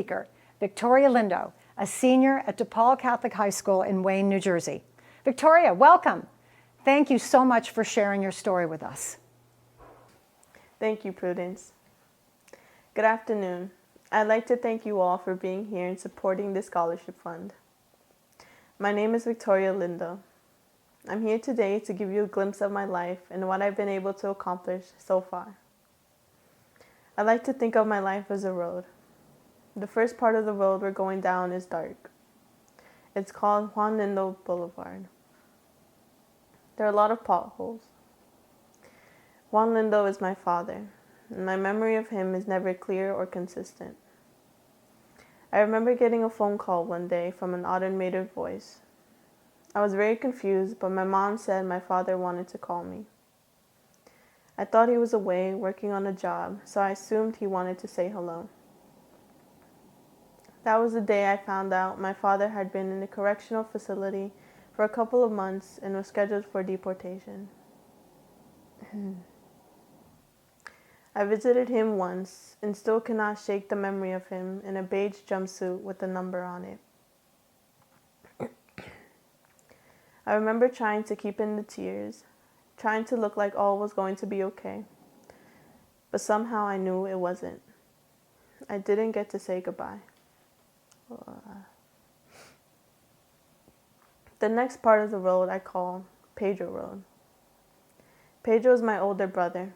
speaker, Victoria Lindo, a senior at DePaul Catholic High School in Wayne, New Jersey. Victoria, welcome. Thank you so much for sharing your story with us. Thank you, Prudence. Good afternoon. I'd like to thank you all for being here and supporting this scholarship fund. My name is Victoria Lindo. I'm here today to give you a glimpse of my life and what I've been able to accomplish so far. I like to think of my life as a road. The first part of the road we're going down is dark. It's called Juan Lindo Boulevard. There are a lot of potholes. Juan Lindo is my father, and my memory of him is never clear or consistent. I remember getting a phone call one day from an automated voice. I was very confused, but my mom said my father wanted to call me. I thought he was away working on a job, so I assumed he wanted to say hello. That was the day I found out my father had been in a correctional facility for a couple of months and was scheduled for deportation. I visited him once and still cannot shake the memory of him in a beige jumpsuit with a number on it. I remember trying to keep in the tears, trying to look like all was going to be okay. But somehow I knew it wasn't. I didn't get to say goodbye. The next part of the road I call Pedro Road. Pedro is my older brother.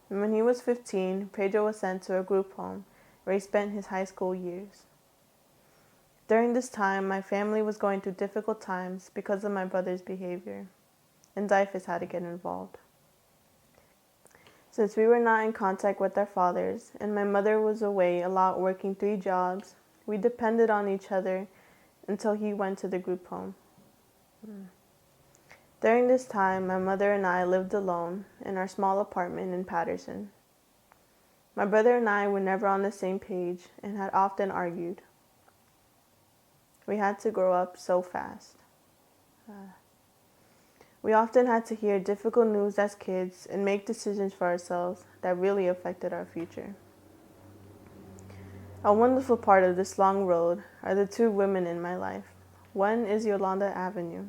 When he was 15, Pedro was sent to a group home where he spent his high school years. During this time, my family was going through difficult times because of my brother's behavior, and DYFS had to get involved. Since we were not in contact with our fathers, and my mother was away a lot working 3 jobs, we depended on each other until he went to the group home. During this time, my mother and I lived alone in our small apartment in Patterson. My brother and I were never on the same page and had often argued. We had to grow up so fast. We often had to hear difficult news as kids and make decisions for ourselves that really affected our future. A wonderful part of this long road are the 2 women in my life. One is Yolanda Avenue.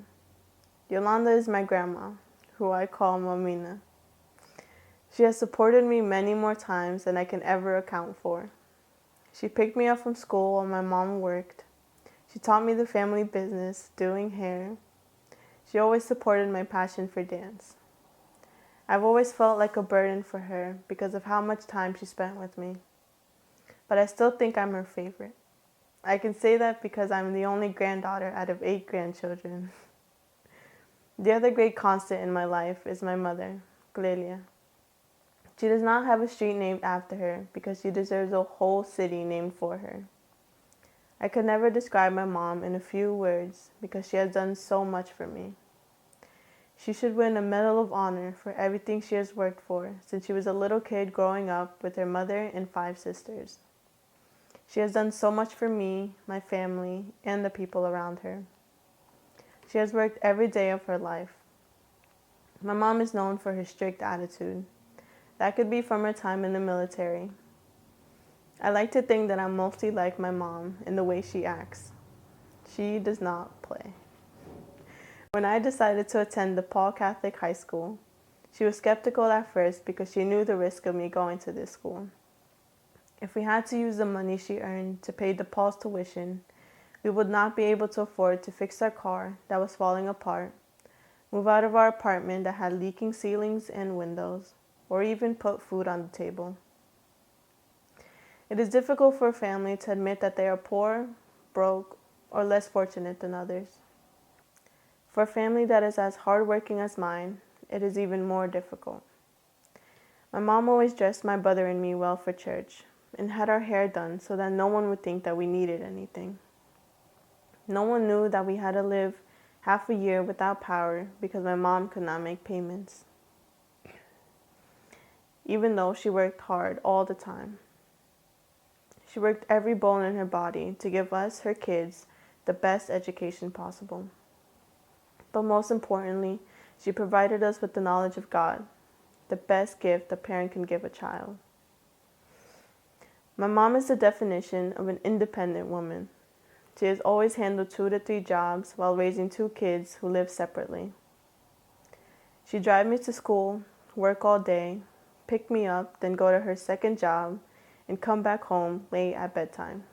Yolanda is my grandma, who I call Mamina. She has supported me many more times than I can ever account for. She picked me up from school while my mom worked. She taught me the family business, doing hair. She always supported my passion for dance. I've always felt like a burden for her because of how much time she spent with me. But I still think I'm her favorite. I can say that because I'm the only granddaughter out of 8 grandchildren. The other great constant in my life is my mother, Clelia. She does not have a street named after her because she deserves a whole city named for her. I could never describe my mom in a few words because she has done so much for me. She should win a Medal of Honor for everything she has worked for since she was a little kid growing up with her mother and 5 sisters. She has done so much for me, my family, and the people around her. She has worked every day of her life. My mom is known for her strict attitude. That could be from her time in the military. I like to think that I'm mostly like my mom in the way she acts. She does not play. When I decided to attend DePaul Catholic High School, she was skeptical at first because she knew the risk of me going to this school. If we had to use the money she earned to pay DePaul's tuition, we would not be able to afford to fix our car that was falling apart, move out of our apartment that had leaking ceilings and windows, or even put food on the table. It is difficult for a family to admit that they are poor, broke, or less fortunate than others. For a family that is as hardworking as mine, it is even more difficult. My mom always dressed my brother and me well for church and had our hair done so that no one would think that we needed anything. No one knew that we had to live half a year without power because my mom could not make payments, even though she worked hard all the time. She worked every bone in her body to give us, her kids, the best education possible. But most importantly, she provided us with the knowledge of God, the best gift a parent can give a child. My mom is the definition of an independent woman. She has always handled 2 to 3 jobs while raising 2 kids who live separately. She'd drive me to school, work all day, pick me up, then go to her second job, and come back home late at bedtime.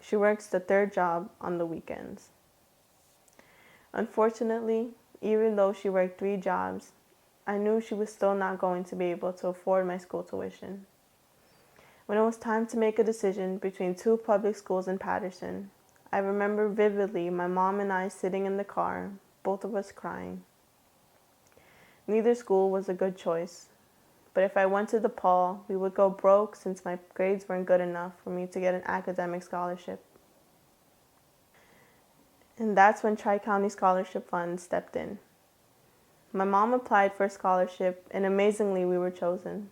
She works the 3rd job on the weekends. Unfortunately, even though she worked 3 jobs, I knew she was still not going to be able to afford my school tuition. When it was time to make a decision between 2 public schools in Patterson, I remember vividly my mom and I sitting in the car, both of us crying. Neither school was a good choice, but if I went to DePaul, we would go broke since my grades weren't good enough for me to get an academic scholarship. And that's when Tri-County Scholarship Fund stepped in. My mom applied for a scholarship, and amazingly, we were chosen.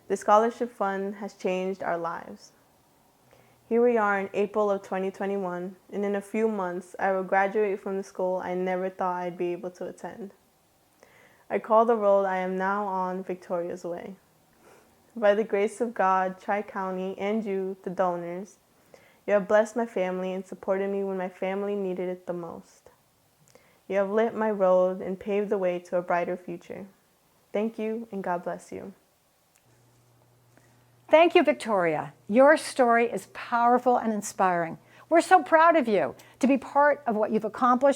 The scholarship fund has changed our lives. Here we are in April of 2021, and in a few months, I will graduate from the school I never thought I'd be able to attend. I call the road I am now on Victoria's way. By the grace of God, Tri-County, and you, the donors, you have blessed my family and supported me when my family needed it the most. You have lit my road and paved the way to a brighter future. Thank you, and God bless you. Thank you, Victoria. Your story is powerful and inspiring. We're so proud of you to be part of what you've accomplished.